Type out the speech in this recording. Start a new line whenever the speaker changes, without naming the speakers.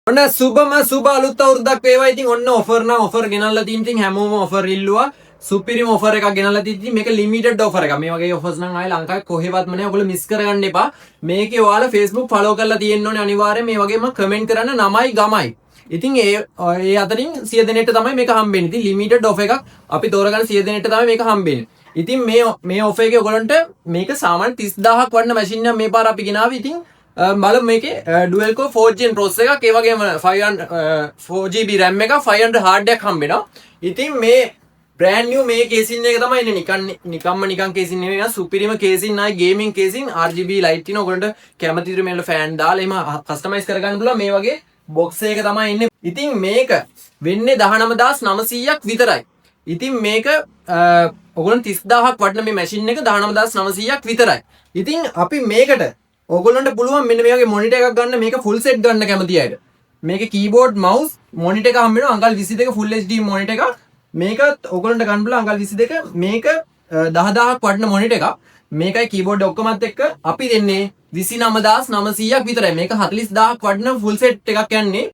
ඔන්න සුබ අලුත් අවුරුද්දක් වේවා. ඉතින් ඔන්න ඔෆර් ගෙනල්ලා තියෙන. ඉතින් හැමෝම ඔෆර් ඉල්ලුවා. සුපිරිම ඔෆර් එකක් ගෙනල්ලා තියෙද්දි මේක ලිමිටඩ් ඔෆර් එකක්. මේ වගේ ඔෆර්ස් නම් ආයේ ලංකාවේ කොහෙවත්ම නැහැ. ඔයගොල්ලෝ මිස් කරගන්න එපා. මේකේ ඔයාලා Facebook follow කරලා තියෙන්න ඕනේ අනිවාර්යයෙන්. මේ වගේම කමෙන්ට් කරන්න නමයි ගමයි. ඉතින් ඒ අතරින් 100 දෙනෙක්ට තමයි මේක හම්බෙන්නේ. ඉතින් ලිමිටඩ් ඔෆර් එකක්. අපි තෝරගන්න 100 දෙනෙක්ට තමයි මේක හම්බෙන්නේ. ඉතින් මේ ඔෆර් එකේ ඔයගොල්ලන්ට මේක සාමාන්‍ය 30000ක් වන්න මැෂින් එක මේ පාර අපි ගෙනාවේ. ඉතින් බලමු මේකේ dual core 4 gen processor එකක්, ඒ වගේම 4GB RAM එකක්, 500 hard disk හම්බෙනවා. ඉතින් මේ brand new මේ කේසින් එක තමයි ඉන්නේ. නිකන් කේසින් නෙවෙයි, සුපිරිම කේසින් ආයි ගේමින් කේසින් RGB light තියෙන. ඔයගොල්ලන්ට කැමති විදිහට මේවල fan දාලා එහෙම customize කරගන්න පුළුවන්. මේ වගේ box එක තමයි ඉන්නේ. ඉතින් මේක වෙන්නේ 19900ක් විතරයි. ඉතින් මේක ඔයගොල්ලන් 30000ක් වටන මේ මැෂින් එක 19900ක් විතරයි. ඉතින් අපි මේකට ඔයගොල්ලන්ට පුළුවන් මෙන්න මේ වගේ මොනිටර් එකක් ගන්න. මේක full set ගන්න කැමති අයට මේක keyboard mouse මොනිටර් එක හම්බ වෙනවා. අඟල් 22 full HD මොනිටර් එකක්. මේක ඔයගොල්ලන්ට ගන්න පුළුවන් අඟල් 22. මේක 10000ක් වටන මොනිටර් එකක්. මේකයි keyboard ඔක්කොමත් එක්ක අපි දෙන්නේ 29900ක් විතරයි. මේක 40000ක් වටන full set එකක් යන්නේ.